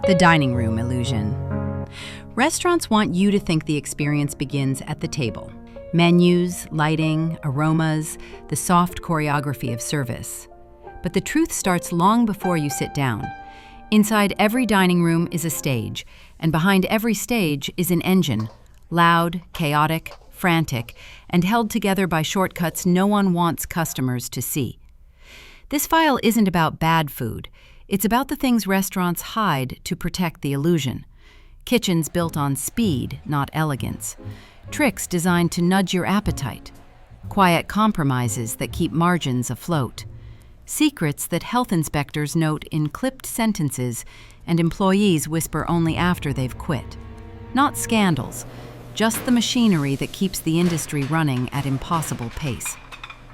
The dining room illusion. Restaurants want you to think the experience begins at the table. Menus, lighting, aromas, the soft choreography of service. But the truth starts long before you sit down. Inside every dining room is a stage, and behind every stage is an engine, loud, chaotic, frantic, and held together by shortcuts no one wants customers to see. This file isn't about bad food. It's about the things restaurants hide to protect the illusion. Kitchens built on speed, not elegance. Tricks designed to nudge your appetite. Quiet compromises that keep margins afloat. Secrets that health inspectors note in clipped sentences and employees whisper only after they've quit. Not scandals, just the machinery that keeps the industry running at impossible pace.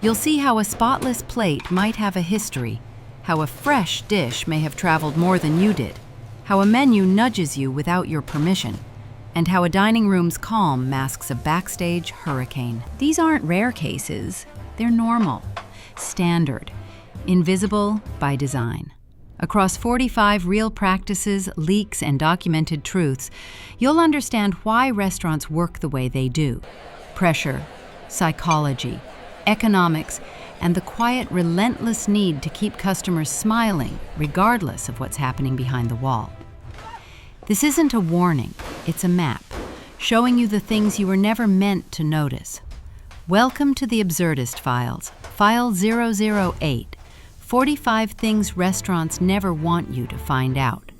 You'll see how a spotless plate might have a history, how a fresh dish may have traveled more than you did, how a menu nudges you without your permission, and how a dining room's calm masks a backstage hurricane. These aren't rare cases, they're normal, standard, invisible by design. Across 45 real practices, leaks, and documented truths, you'll understand why restaurants work the way they do. Pressure, psychology, economics, and the quiet, relentless need to keep customers smiling, regardless of what's happening behind the wall. This isn't a warning, it's a map, showing you the things you were never meant to notice. Welcome to the Absurdist Files, File 008, 45 Things Restaurants Never Want You to Find Out,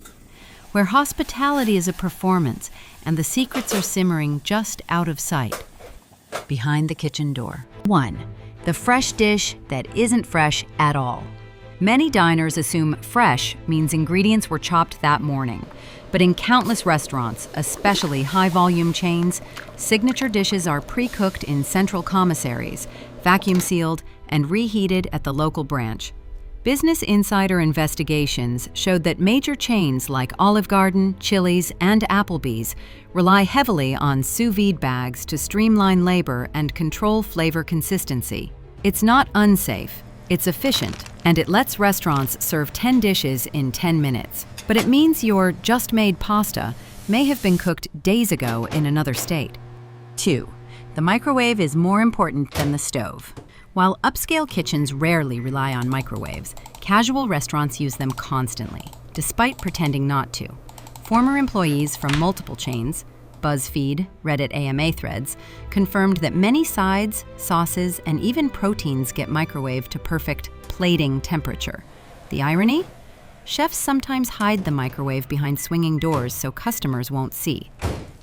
where hospitality is a performance and the secrets are simmering just out of sight, behind the kitchen door. 1. The fresh dish that isn't fresh at all. Many diners assume fresh means ingredients were chopped that morning. But in countless restaurants, especially high-volume chains, signature dishes are pre-cooked in central commissaries, vacuum-sealed, and reheated at the local branch. Business Insider investigations showed that major chains like Olive Garden, Chili's, and Applebee's rely heavily on sous vide bags to streamline labor and control flavor consistency. It's not unsafe, it's efficient, and it lets restaurants serve 10 dishes in 10 minutes. But it means your just-made pasta may have been cooked days ago in another state. 2. The microwave is more important than the stove. While upscale kitchens rarely rely on microwaves, casual restaurants use them constantly, despite pretending not to. Former employees from multiple chains, BuzzFeed, Reddit AMA threads, confirmed that many sides, sauces, and even proteins get microwaved to perfect plating temperature. The irony? Chefs sometimes hide the microwave behind swinging doors so customers won't see.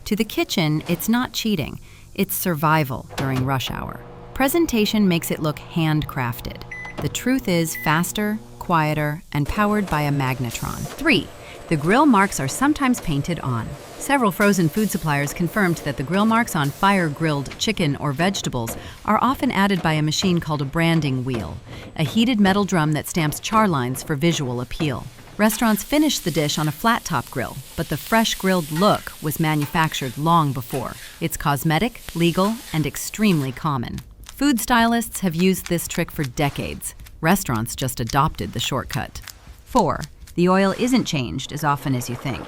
To the kitchen, it's not cheating, it's survival during rush hour. Presentation makes it look handcrafted. The truth is faster, quieter, and powered by a magnetron. 3. The grill marks are sometimes painted on. Several frozen food suppliers confirmed that the grill marks on fire-grilled chicken or vegetables are often added by a machine called a branding wheel, a heated metal drum that stamps char lines for visual appeal. Restaurants finish the dish on a flat-top grill, but the fresh grilled look was manufactured long before. It's cosmetic, legal, and extremely common. Food stylists have used this trick for decades. Restaurants just adopted the shortcut. 4. The oil isn't changed as often as you think.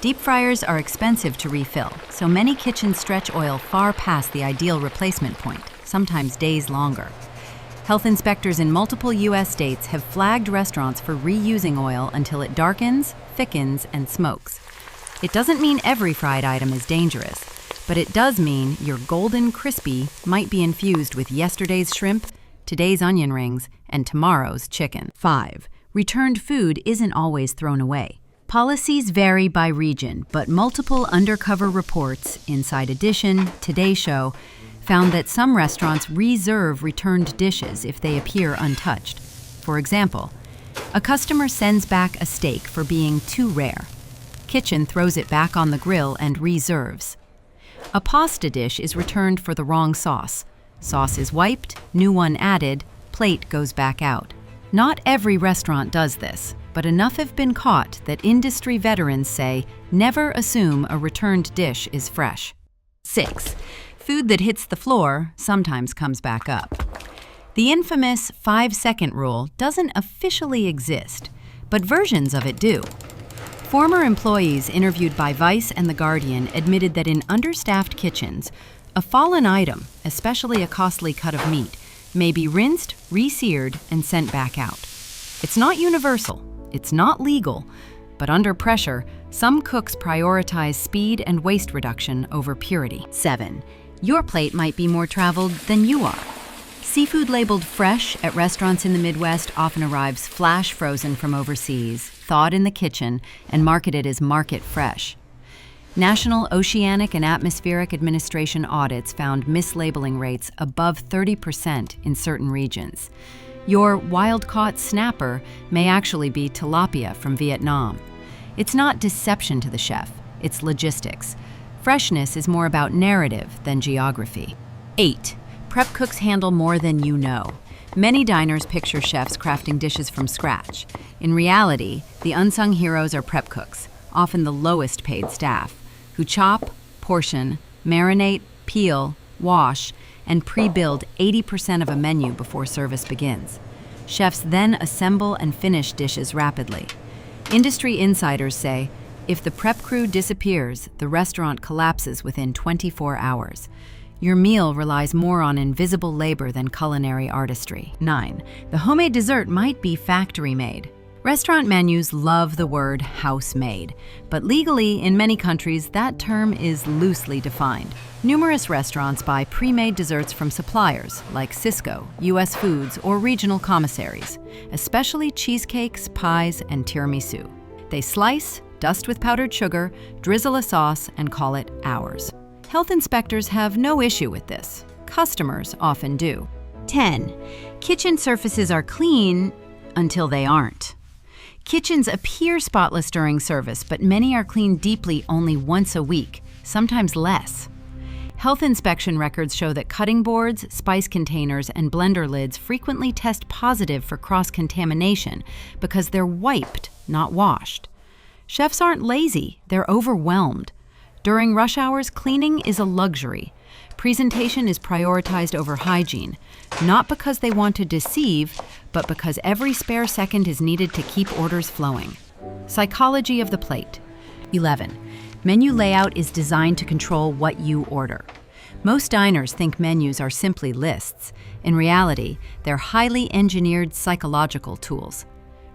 Deep fryers are expensive to refill, so many kitchens stretch oil far past the ideal replacement point, sometimes days longer. Health inspectors in multiple U.S. states have flagged restaurants for reusing oil until it darkens, thickens, and smokes. It doesn't mean every fried item is dangerous, but it does mean your golden crispy might be infused with yesterday's shrimp, today's onion rings, and tomorrow's chicken. 5. Returned food isn't always thrown away. Policies vary by region, but multiple undercover reports, Inside Edition, Today Show, found that some restaurants reserve returned dishes if they appear untouched. For example, a customer sends back a steak for being too rare. Kitchen throws it back on the grill and reserves. A pasta dish is returned for the wrong sauce. Sauce is wiped, new one added, plate goes back out. Not every restaurant does this, but enough have been caught that industry veterans say never assume a returned dish is fresh. 6. Food that hits the floor sometimes comes back up. The infamous 5-second rule doesn't officially exist, but versions of it do. Former employees interviewed by Vice and The Guardian admitted that in understaffed kitchens, a fallen item, especially a costly cut of meat, may be rinsed, re-seared, and sent back out. It's not universal, it's not legal, but under pressure, some cooks prioritize speed and waste reduction over purity. 7. Your plate might be more traveled than you are. Seafood labeled fresh at restaurants in the Midwest often arrives flash frozen from overseas, thawed in the kitchen, and marketed as market fresh. National Oceanic and Atmospheric Administration audits found mislabeling rates above 30% in certain regions. Your wild-caught snapper may actually be tilapia from Vietnam. It's not deception to the chef, it's logistics. Freshness is more about narrative than geography. 8. Prep cooks handle more than you know. Many diners picture chefs crafting dishes from scratch. In reality, the unsung heroes are prep cooks, often the lowest paid staff, who chop, portion, marinate, peel, wash, and pre-build 80% of a menu before service begins. Chefs then assemble and finish dishes rapidly. Industry insiders say, if the prep crew disappears, the restaurant collapses within 24 hours. Your meal relies more on invisible labor than culinary artistry. 9. The homemade dessert might be factory-made. Restaurant menus love the word house-made, but legally, in many countries, that term is loosely defined. Numerous restaurants buy pre-made desserts from suppliers like Sysco, US Foods, or regional commissaries, especially cheesecakes, pies, and tiramisu. They slice, dust with powdered sugar, drizzle a sauce, and call it ours. Health inspectors have no issue with this. Customers often do. 10. Kitchen surfaces are clean until they aren't. Kitchens appear spotless during service, but many are cleaned deeply only once a week, sometimes less. Health inspection records show that cutting boards, spice containers, and blender lids frequently test positive for cross-contamination because they're wiped, not washed. Chefs aren't lazy, they're overwhelmed. During rush hours, cleaning is a luxury. Presentation is prioritized over hygiene, not because they want to deceive, but because every spare second is needed to keep orders flowing. Psychology of the plate. 11. Menu layout is designed to control what you order. Most diners think menus are simply lists. In reality, they're highly engineered psychological tools.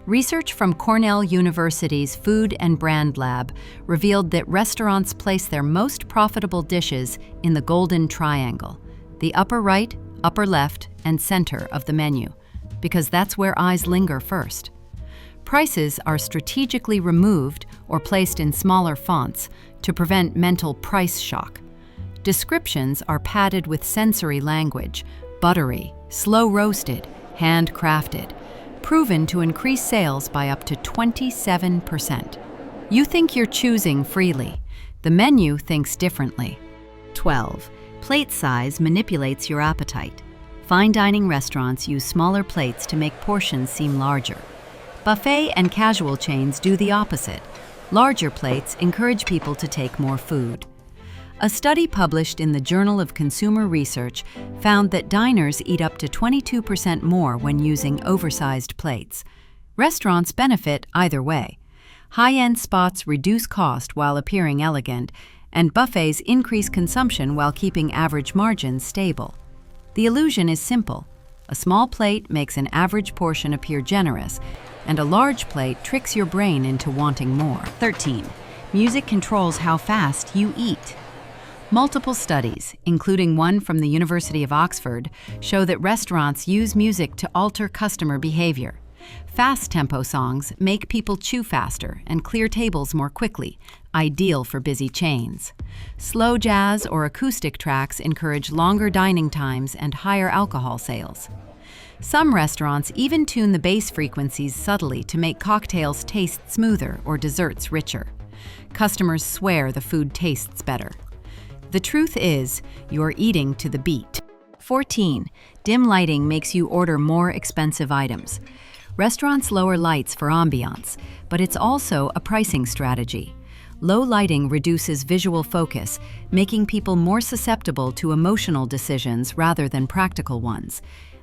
Research from Cornell University's Food and Brand Lab revealed that restaurants place their most profitable dishes in the golden triangle, the upper right, upper left, and center of the menu, because that's where eyes linger first. Prices are strategically removed or placed in smaller fonts to prevent mental price shock. Descriptions are padded with sensory language, buttery, slow-roasted, handcrafted, proven to increase sales by up to 27%. You think you're choosing freely. The menu thinks differently. 12. Plate size manipulates your appetite. Fine dining restaurants use smaller plates to make portions seem larger. Buffet and casual chains do the opposite. Larger plates encourage people to take more food. A study published in the Journal of Consumer Research found that diners eat up to 22% more when using oversized plates. Restaurants benefit either way. High-end spots reduce cost while appearing elegant, and buffets increase consumption while keeping average margins stable. The illusion is simple. A small plate makes an average portion appear generous, and a large plate tricks your brain into wanting more. 13. Music controls how fast you eat. Multiple studies, including one from the University of Oxford, show that restaurants use music to alter customer behavior. Fast-tempo songs make people chew faster and clear tables more quickly, ideal for busy chains. Slow jazz or acoustic tracks encourage longer dining times and higher alcohol sales. Some restaurants even tune the bass frequencies subtly to make cocktails taste smoother or desserts richer. Customers swear the food tastes better. The truth is, you're eating to the beat. 14. Dim lighting makes you order more expensive items. Restaurants lower lights for ambiance, but it's also a pricing strategy. Low lighting reduces visual focus, making people more susceptible to emotional decisions rather than practical ones.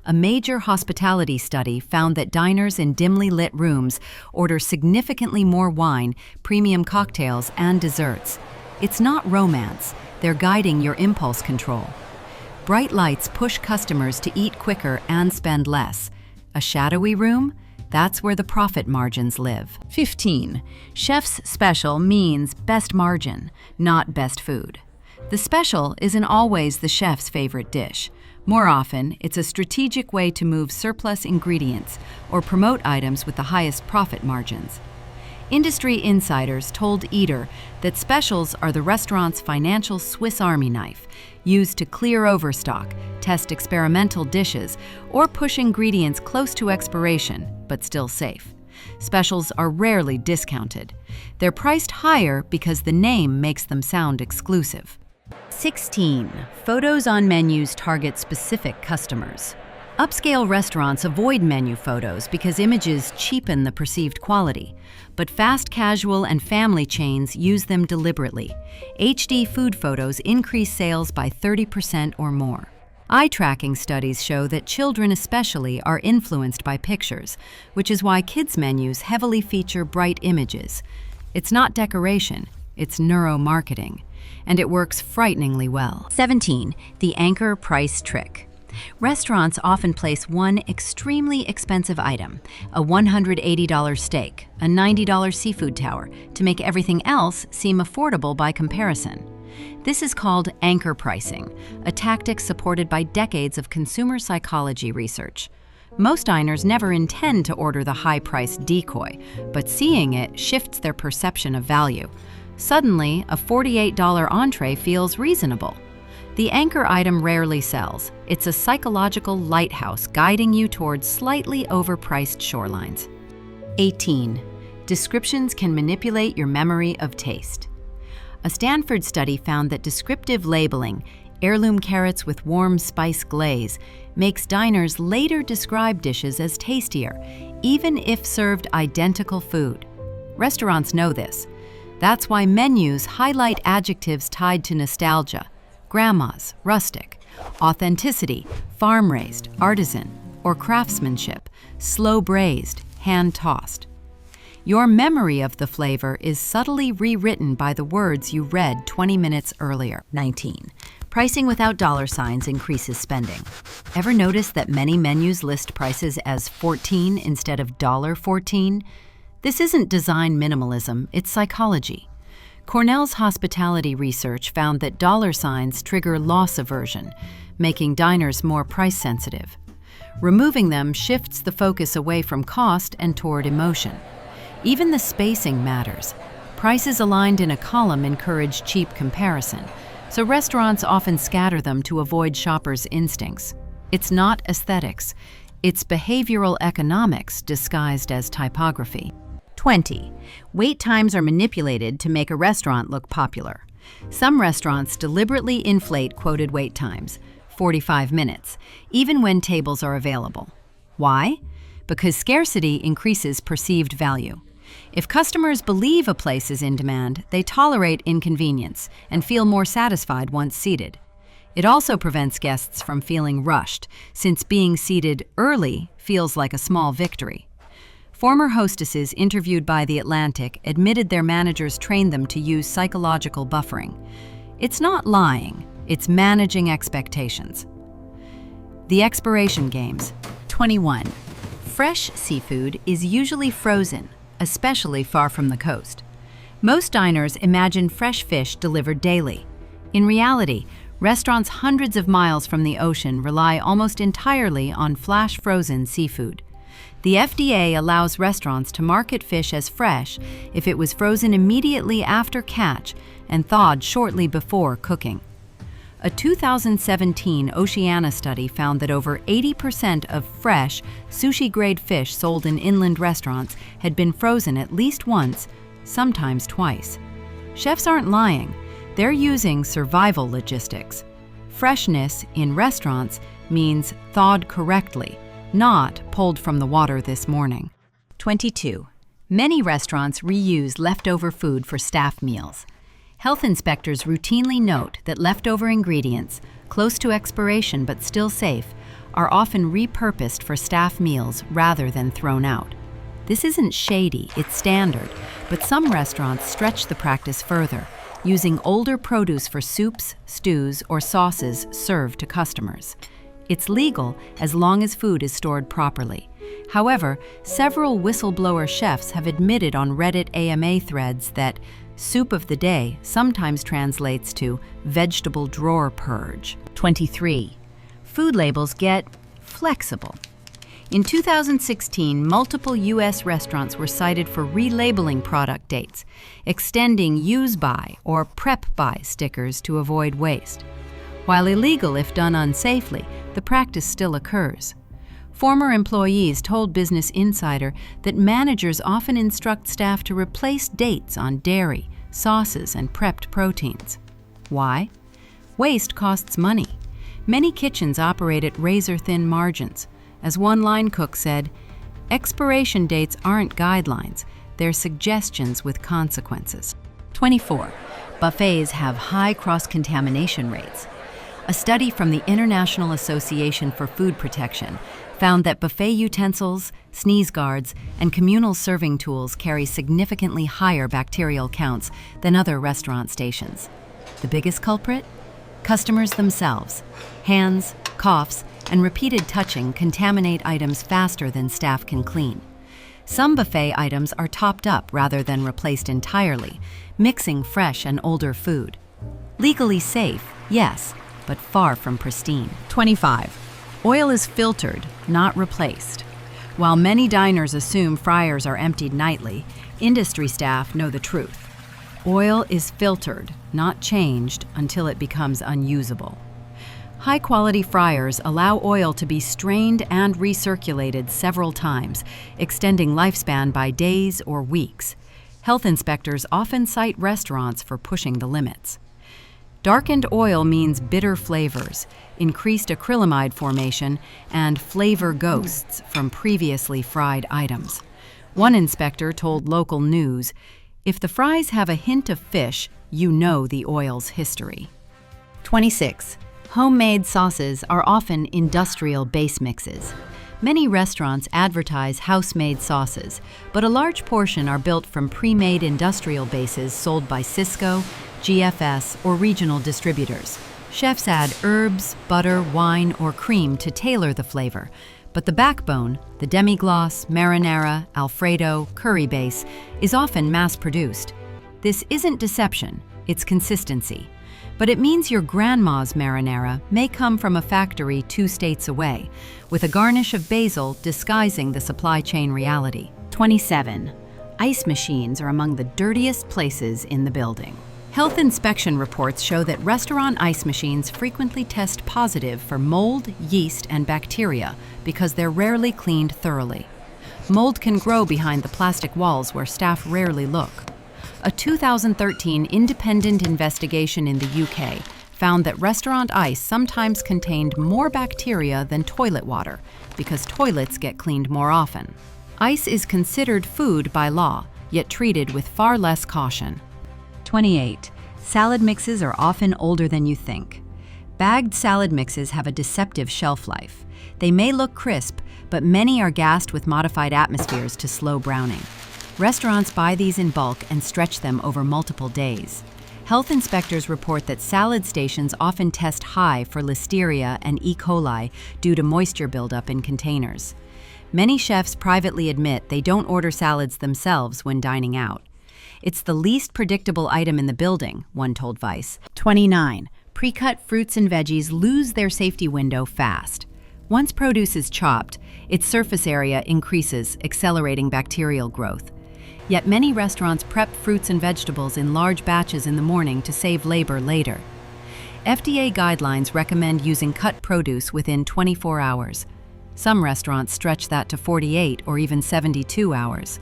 A major hospitality study found that diners in dimly lit rooms order significantly more wine, premium cocktails, and desserts. It's not romance, they're guiding your impulse control. Bright lights push customers to eat quicker and spend less. A shadowy room? That's where the profit margins live. 15. Chef's special means best margin, not best food. The special isn't always the chef's favorite dish. More often, it's a strategic way to move surplus ingredients or promote items with the highest profit margins. Industry insiders told Eater that specials are the restaurant's financial Swiss Army knife, used to clear overstock, test experimental dishes, or push ingredients close to expiration, but still safe. Specials are rarely discounted. They're priced higher because the name makes them sound exclusive. 16. Photos on menus target specific customers. Upscale restaurants avoid menu photos because images cheapen the perceived quality, but fast casual and family chains use them deliberately. HD food photos increase sales by 30% or more. Eye tracking studies show that children especially are influenced by pictures, which is why kids' menus heavily feature bright images. It's not decoration, it's neuromarketing, and it works frighteningly well. 17. The anchor price trick. Restaurants often place one extremely expensive item, a $180 steak, a $90 seafood tower, to make everything else seem affordable by comparison. This is called anchor pricing, a tactic supported by decades of consumer psychology research. Most diners never intend to order the high-priced decoy, but seeing it shifts their perception of value. Suddenly, a $48 entree feels reasonable. The anchor item rarely sells. It's a psychological lighthouse guiding you towards slightly overpriced shorelines. 18. Descriptions can manipulate your memory of taste. A Stanford study found that descriptive labeling, heirloom carrots with warm spice glaze, makes diners later describe dishes as tastier, even if served identical food. Restaurants know this. That's why menus highlight adjectives tied to nostalgia: grandma's, rustic; authenticity, farm-raised, artisan; or craftsmanship, slow-braised, hand-tossed. Your memory of the flavor is subtly rewritten by the words you read 20 minutes earlier. 19. Pricing without dollar signs increases spending. Ever notice that many menus list prices as $14 instead of $14? This isn't design minimalism, it's psychology. Cornell's hospitality research found that dollar signs trigger loss aversion, making diners more price-sensitive. Removing them shifts the focus away from cost and toward emotion. Even the spacing matters. Prices aligned in a column encourage cheap comparison, so restaurants often scatter them to avoid shoppers' instincts. It's not aesthetics, it's behavioral economics disguised as typography. 20. Wait times are manipulated to make a restaurant look popular. Some restaurants deliberately inflate quoted wait times, 45 minutes, even when tables are available. Why? Because scarcity increases perceived value. If customers believe a place is in demand, they tolerate inconvenience and feel more satisfied once seated. It also prevents guests from feeling rushed, since being seated early feels like a small victory. Former hostesses interviewed by The Atlantic admitted their managers trained them to use psychological buffering. It's not lying, it's managing expectations. The expiration games. 21. Fresh seafood is usually frozen, especially far from the coast. Most diners imagine fresh fish delivered daily. In reality, restaurants hundreds of miles from the ocean rely almost entirely on flash-frozen seafood. The FDA allows restaurants to market fish as fresh if it was frozen immediately after catch and thawed shortly before cooking. A 2017 Oceana study found that over 80% of fresh, sushi-grade fish sold in inland restaurants had been frozen at least once, sometimes twice. Chefs aren't lying, they're using survival logistics. Freshness in restaurants means thawed correctly, not pulled from the water this morning. 22. Many restaurants reuse leftover food for staff meals. Health inspectors routinely note that leftover ingredients, close to expiration but still safe, are often repurposed for staff meals rather than thrown out. This isn't shady, it's standard, but some restaurants stretch the practice further, using older produce for soups, stews, or sauces served to customers. It's legal as long as food is stored properly. However, several whistleblower chefs have admitted on Reddit AMA threads that soup of the day sometimes translates to vegetable drawer purge. 23. Food labels get flexible. In 2016, multiple U.S. restaurants were cited for relabeling product dates, extending use by or prep by stickers to avoid waste. While illegal if done unsafely, the practice still occurs. Former employees told Business Insider that managers often instruct staff to replace dates on dairy, sauces, and prepped proteins. Why? Waste costs money. Many kitchens operate at razor-thin margins. As one line cook said, "Expiration dates aren't guidelines, they're suggestions with consequences." 24. Buffets have high cross-contamination rates. A study from the International Association for Food Protection found that buffet utensils, sneeze guards, and communal serving tools carry significantly higher bacterial counts than other restaurant stations. The biggest culprit? Customers themselves. Hands, coughs, and repeated touching contaminate items faster than staff can clean. Some buffet items are topped up rather than replaced entirely, mixing fresh and older food. Legally safe, yes, but far from pristine. 25. Oil is filtered, not replaced. While many diners assume fryers are emptied nightly, industry staff know the truth. Oil is filtered, not changed, until it becomes unusable. High-quality fryers allow oil to be strained and recirculated several times, extending lifespan by days or weeks. Health inspectors often cite restaurants for pushing the limits. Darkened oil means bitter flavors, increased acrylamide formation, and flavor ghosts from previously fried items. One inspector told local news, "If the fries have a hint of fish, you know the oil's history." 26. Homemade sauces are often industrial base mixes. Many restaurants advertise house-made sauces, but a large portion are built from pre-made industrial bases sold by Sysco, GFS, or regional distributors. Chefs add herbs, butter, wine, or cream to tailor the flavor, but the backbone, the demi-glace, marinara, Alfredo, curry base, is often mass-produced. This isn't deception, it's consistency. But it means your grandma's marinara may come from a factory 2 states away, with a garnish of basil disguising the supply chain reality. 27. Ice machines are among the dirtiest places in the building. Health inspection reports show that restaurant ice machines frequently test positive for mold, yeast, and bacteria because they're rarely cleaned thoroughly. Mold can grow behind the plastic walls where staff rarely look. A 2013 independent investigation in the UK found that restaurant ice sometimes contained more bacteria than toilet water because toilets get cleaned more often. Ice is considered food by law, yet treated with far less caution. 28. Salad mixes are often older than you think. Bagged salad mixes have a deceptive shelf life. They may look crisp, but many are gassed with modified atmospheres to slow browning. Restaurants buy these in bulk and stretch them over multiple days. Health inspectors report that salad stations often test high for Listeria and E. coli due to moisture buildup in containers. Many chefs privately admit they don't order salads themselves when dining out. It's the least predictable item in the building, one told Vice. 29. Pre-cut fruits and veggies lose their safety window fast. Once produce is chopped, its surface area increases, accelerating bacterial growth. Yet many restaurants prep fruits and vegetables in large batches in the morning to save labor later. FDA guidelines recommend using cut produce within 24 hours. Some restaurants stretch that to 48 or even 72 hours.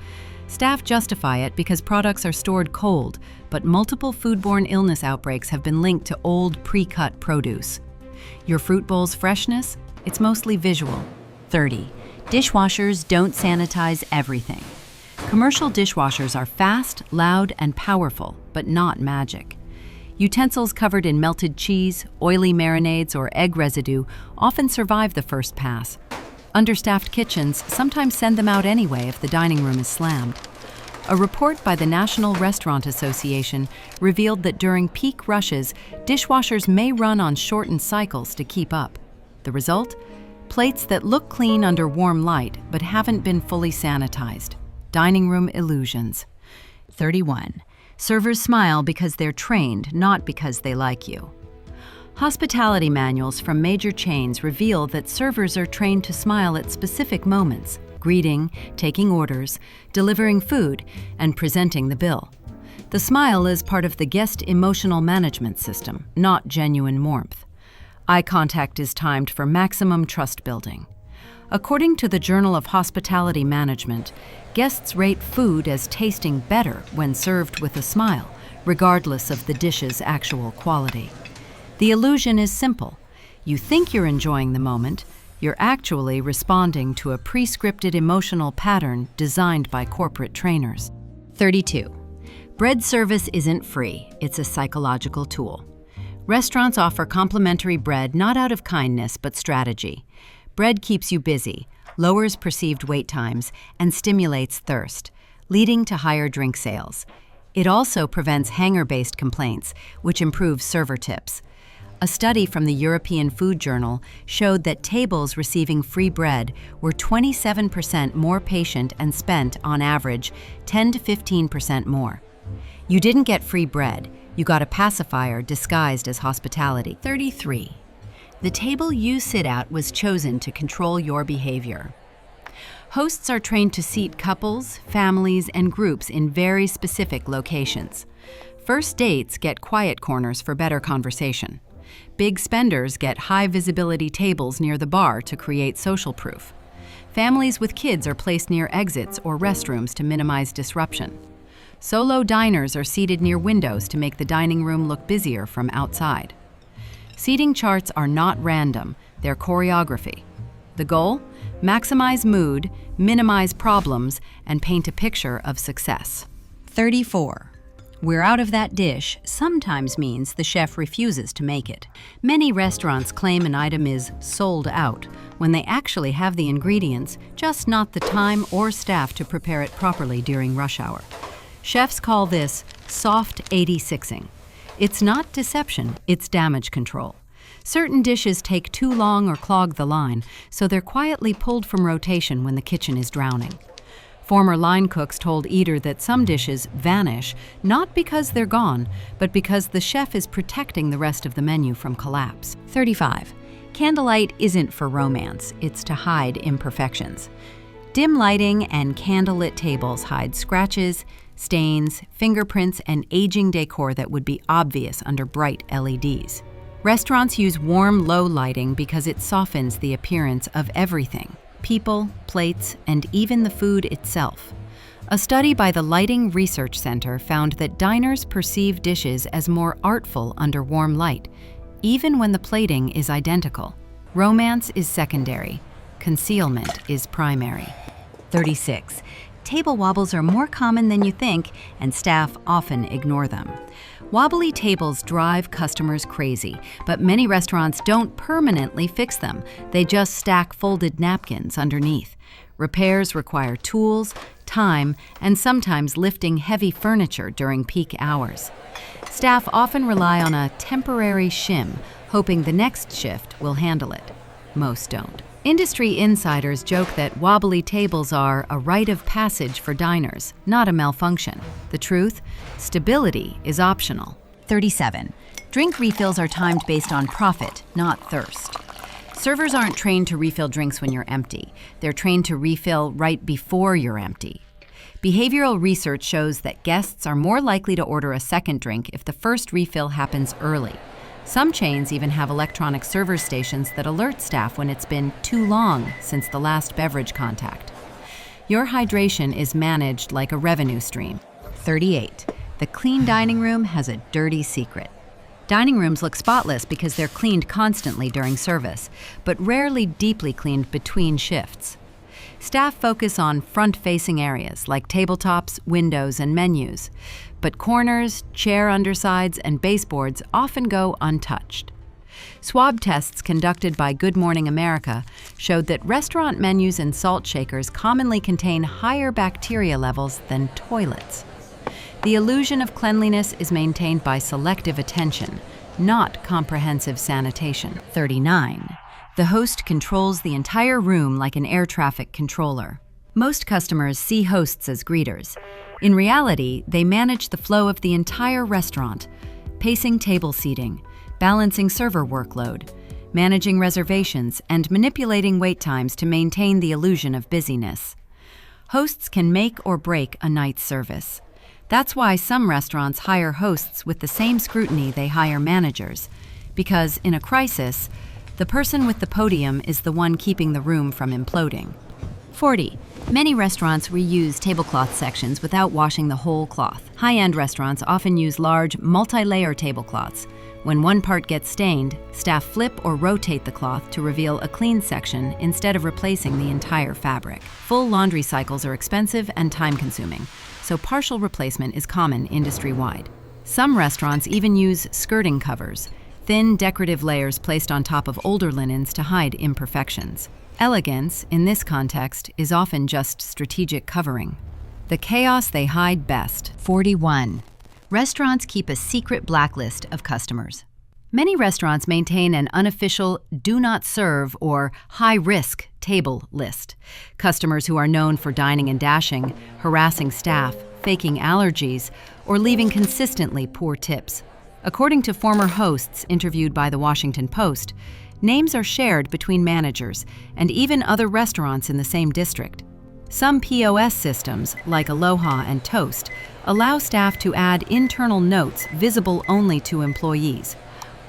Staff justify it because products are stored cold, but multiple foodborne illness outbreaks have been linked to old pre-cut produce. Your fruit bowl's freshness? It's mostly visual. 30. Dishwashers don't sanitize everything. Commercial dishwashers are fast, loud, and powerful, but not magic. Utensils covered in melted cheese, oily marinades, or egg residue often survive the first pass. Understaffed kitchens sometimes send them out anyway if the dining room is slammed. A report by the National Restaurant Association revealed that during peak rushes, dishwashers may run on shortened cycles to keep up. The result? Plates that look clean under warm light but haven't been fully sanitized. Dining room illusions. 31. Servers smile because they're trained, not because they like you. Hospitality manuals from major chains reveal that servers are trained to smile at specific moments: greeting, taking orders, delivering food, and presenting the bill. The smile is part of the guest emotional management system, not genuine warmth. Eye contact is timed for maximum trust building. According to the Journal of Hospitality Management, guests rate food as tasting better when served with a smile, regardless of the dish's actual quality. The illusion is simple. You think you're enjoying the moment, you're actually responding to a pre-scripted emotional pattern designed by corporate trainers. 32. Bread service isn't free, it's a psychological tool. Restaurants offer complimentary bread not out of kindness but strategy. Bread keeps you busy, lowers perceived wait times, and stimulates thirst, leading to higher drink sales. It also prevents hanger-based complaints, which improves server tips. A study from the European Food Journal showed that tables receiving free bread were 27% more patient and spent, on average, 10 to 15% more. You didn't get free bread, you got a pacifier disguised as hospitality. 33. The table you sit at was chosen to control your behavior. Hosts are trained to seat couples, families, and groups in very specific locations. First dates get quiet corners for better conversation. Big spenders get high-visibility tables near the bar to create social proof. Families with kids are placed near exits or restrooms to minimize disruption. Solo diners are seated near windows to make the dining room look busier from outside. Seating charts are not random, they're choreography. The goal? Maximize mood, minimize problems, and paint a picture of success. 34. We're out of that dish sometimes means the chef refuses to make it. Many restaurants claim an item is sold out when they actually have the ingredients, just not the time or staff to prepare it properly during rush hour. Chefs call this soft 86ing. It's not deception, it's damage control. Certain dishes take too long or clog the line, so they're quietly pulled from rotation when the kitchen is drowning. Former line cooks told Eater that some dishes vanish not because they're gone, but because the chef is protecting the rest of the menu from collapse. 35. Candlelight isn't for romance, it's to hide imperfections. Dim lighting and candlelit tables hide scratches, stains, fingerprints, and aging decor that would be obvious under bright LEDs. Restaurants use warm, low lighting because it softens the appearance of everything: people, plates, and even the food itself. A study by the Lighting Research Center found that diners perceive dishes as more artful under warm light, even when the plating is identical. Romance is secondary. Concealment is primary. 36. Table wobbles are more common than you think, and staff often ignore them. Wobbly tables drive customers crazy, but many restaurants don't permanently fix them. They just stack folded napkins underneath. Repairs require tools, time, and sometimes lifting heavy furniture during peak hours. Staff often rely on a temporary shim, hoping the next shift will handle it. Most don't. Industry insiders joke that wobbly tables are a rite of passage for diners, not a malfunction. The truth? Stability is optional. 37. Drink refills are timed based on profit, not thirst. Servers aren't trained to refill drinks when you're empty. They're trained to refill right before you're empty. Behavioral research shows that guests are more likely to order a second drink if the first refill happens early. Some chains even have electronic server stations that alert staff when it's been too long since the last beverage contact. Your hydration is managed like a revenue stream. 38. The clean dining room has a dirty secret. Dining rooms look spotless because they're cleaned constantly during service, but rarely deeply cleaned between shifts. Staff focus on front-facing areas like tabletops, windows, and menus. but corners, chair undersides, and baseboards often go untouched. Swab tests conducted by Good Morning America showed that restaurant menus and salt shakers commonly contain higher bacteria levels than toilets. The illusion of cleanliness is maintained by selective attention, not comprehensive sanitation. 39. The host controls the entire room like an air traffic controller. Most customers see hosts as greeters. In reality, they manage the flow of the entire restaurant, pacing table seating, balancing server workload, managing reservations, and manipulating wait times to maintain the illusion of busyness. Hosts can make or break a night's service. That's why some restaurants hire hosts with the same scrutiny they hire managers, because in a crisis, the person with the podium is the one keeping the room from imploding. 40. Many restaurants reuse tablecloth sections without washing the whole cloth. High-end restaurants often use large, multi-layer tablecloths. When one part gets stained, staff flip or rotate the cloth to reveal a clean section instead of replacing the entire fabric. Full laundry cycles are expensive and time-consuming, so partial replacement is common industry-wide. Some restaurants even use skirting covers, thin decorative layers placed on top of older linens to hide imperfections. Elegance, in this context, is often just strategic covering. The chaos they hide best. 41. Restaurants keep a secret blacklist of customers. Many restaurants maintain an unofficial do not serve or high-risk table list. Customers who are known for dining and dashing, harassing staff, faking allergies, or leaving consistently poor tips. According to former hosts interviewed by The Washington Post, names are shared between managers and even other restaurants in the same district. Some POS systems, like Aloha and Toast, allow staff to add internal notes visible only to employees.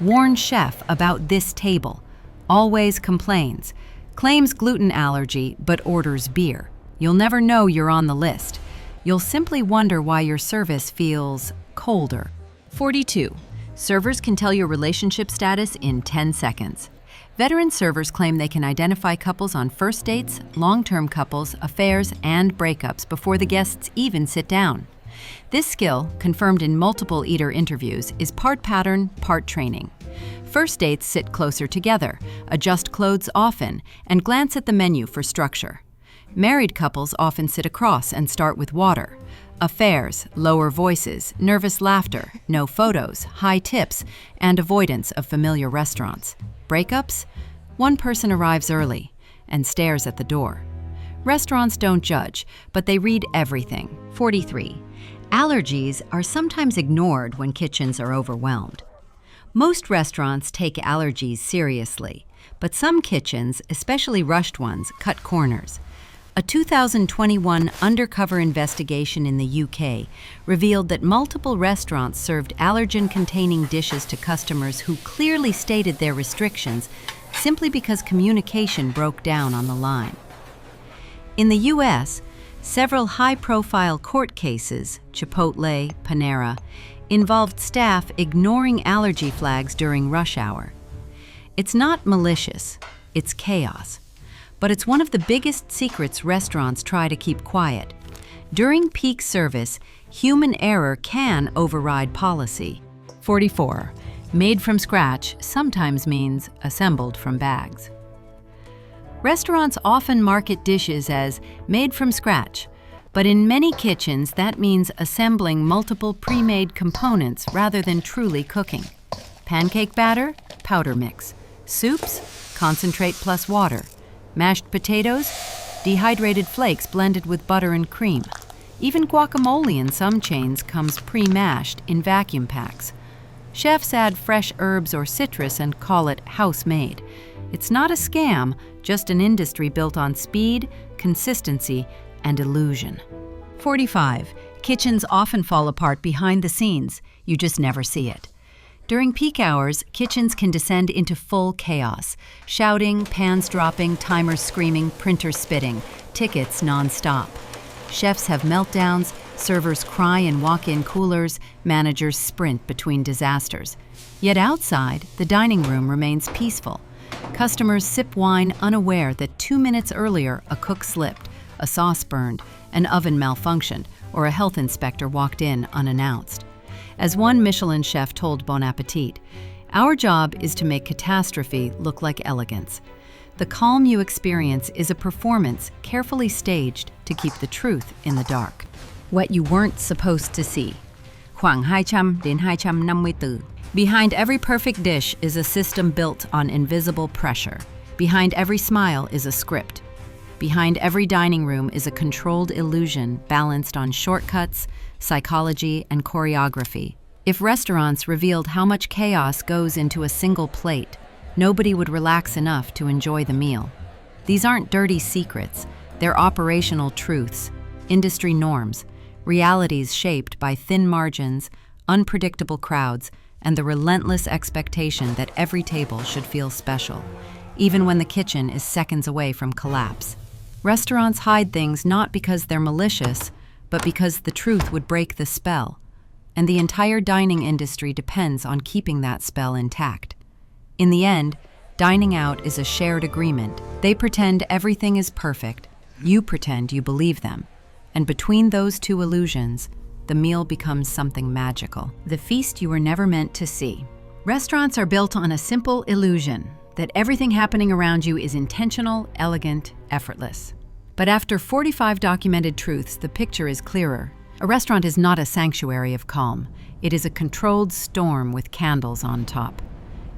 Warn chef about this table. Always complains. Claims gluten allergy but orders beer. You'll never know you're on the list. You'll simply wonder why your service feels colder. 42. Servers can tell your relationship status in 10 seconds. Veteran servers claim they can identify couples on first dates, long-term couples, affairs, and breakups before the guests even sit down. This skill, confirmed in multiple eater interviews, is part pattern, part training. First dates sit closer together, adjust clothes often, and glance at the menu for structure. Married couples often sit across and start with water. Affairs, lower voices, nervous laughter, no photos, high tips, and avoidance of familiar restaurants. Breakups? One person arrives early and stares at the door. Restaurants don't judge, but they read everything. 43. Allergies are sometimes ignored when kitchens are overwhelmed. Most restaurants take allergies seriously, but some kitchens, especially rushed ones, cut corners. A 2021 undercover investigation in the UK revealed that multiple restaurants served allergen-containing dishes to customers who clearly stated their restrictions simply because communication broke down on the line. In the US, several high-profile court cases, Chipotle, Panera, involved staff ignoring allergy flags during rush hour. It's not malicious, it's chaos. But it's one of the biggest secrets restaurants try to keep quiet. During peak service, human error can override policy. 44. Made from scratch sometimes means assembled from bags. Restaurants often market dishes as made from scratch, but in many kitchens that means assembling multiple pre-made components rather than truly cooking. Pancake batter, powder mix. Soups, concentrate plus water. Mashed potatoes, dehydrated flakes blended with butter and cream. Even guacamole in some chains comes pre-mashed in vacuum packs. Chefs add fresh herbs or citrus and call it house-made. It's not a scam, just an industry built on speed, consistency, and illusion. 45. Kitchens often fall apart behind the scenes. You just never see it. During peak hours, kitchens can descend into full chaos. Shouting, pans dropping, timers screaming, printers spitting, tickets non-stop. Chefs have meltdowns, servers cry in walk-in coolers, managers sprint between disasters. Yet outside, the dining room remains peaceful. Customers sip wine unaware that 2 minutes earlier a cook slipped, a sauce burned, an oven malfunctioned, or a health inspector walked in unannounced. As one Michelin chef told Bon Appetit, "Our job is to make catastrophe look like elegance. The calm you experience is a performance carefully staged to keep the truth in the dark." What you weren't supposed to see. Khoảng 200 đến 250 từ. Behind every perfect dish is a system built on invisible pressure. Behind every smile is a script. Behind every dining room is a controlled illusion balanced on shortcuts, psychology, and choreography. If restaurants revealed how much chaos goes into a single plate, nobody would relax enough to enjoy the meal. These aren't dirty secrets, they're operational truths, industry norms, realities shaped by thin margins, unpredictable crowds, and the relentless expectation that every table should feel special, even when the kitchen is seconds away from collapse. Restaurants hide things not because they're malicious, but because the truth would break the spell, and the entire dining industry depends on keeping that spell intact. In the end, dining out is a shared agreement. They pretend everything is perfect, you pretend you believe them, and between those two illusions, the meal becomes something magical, the feast you were never meant to see. Restaurants are built on a simple illusion that everything happening around you is intentional, elegant, effortless. But after 45 documented truths, the picture is clearer. A restaurant is not a sanctuary of calm. It is a controlled storm with candles on top.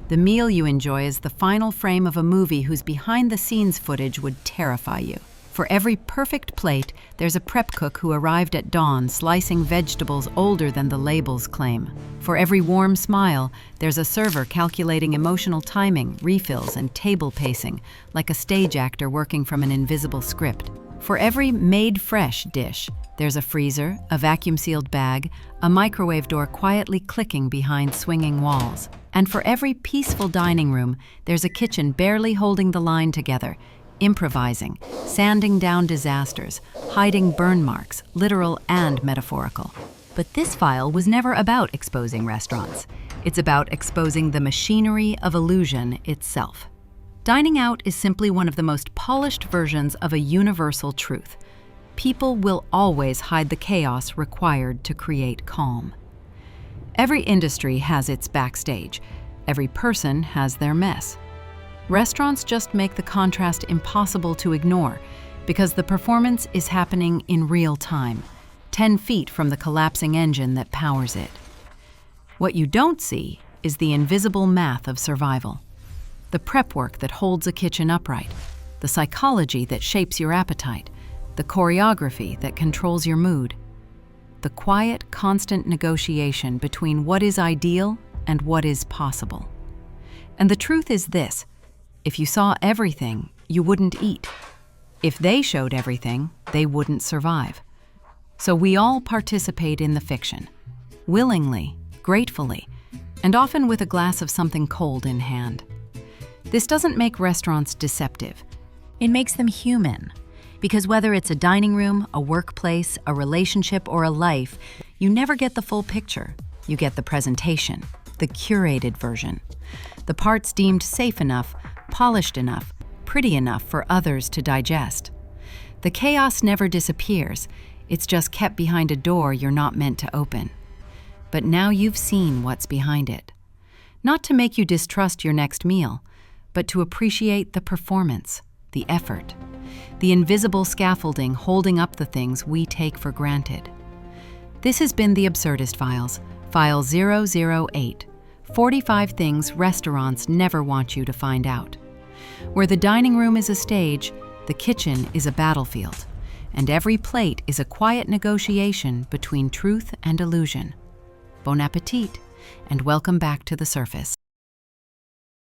The meal you enjoy is the final frame of a movie whose behind-the-scenes footage would terrify you. For every perfect plate, there's a prep cook who arrived at dawn slicing vegetables older than the labels claim. For every warm smile, there's a server calculating emotional timing, refills, and table pacing, like a stage actor working from an invisible script. For every made-fresh dish, there's a freezer, a vacuum-sealed bag, a microwave door quietly clicking behind swinging walls. And for every peaceful dining room, there's a kitchen barely holding the line together, improvising, sanding down disasters, hiding burn marks, literal and metaphorical. But this file was never about exposing restaurants. It's about exposing the machinery of illusion itself. Dining out is simply one of the most polished versions of a universal truth. People will always hide the chaos required to create calm. Every industry has its backstage. Every person has their mess. Restaurants just make the contrast impossible to ignore because the performance is happening in real time, 10 feet from the collapsing engine that powers it. What you don't see is the invisible math of survival. The prep work that holds a kitchen upright, the psychology that shapes your appetite, the choreography that controls your mood, the quiet, constant negotiation between what is ideal and what is possible. And the truth is this: if you saw everything, you wouldn't eat. If they showed everything, they wouldn't survive. So we all participate in the fiction, willingly, gratefully, and often with a glass of something cold in hand. This doesn't make restaurants deceptive. It makes them human. Because whether it's a dining room, a workplace, a relationship, or a life, you never get the full picture. You get the presentation, the curated version. The parts deemed safe enough, polished enough, pretty enough for others to digest. The chaos never disappears. It's just kept behind a door you're not meant to open. But now you've seen what's behind it. Not to make you distrust your next meal, but to appreciate the performance, the effort, the invisible scaffolding holding up the things we take for granted. This has been The Absurdist Files, File 008, 45 Things Restaurants Never Want You to Find Out. Where the dining room is a stage, the kitchen is a battlefield, and every plate is a quiet negotiation between truth and illusion. Bon appetit, and welcome back to the surface.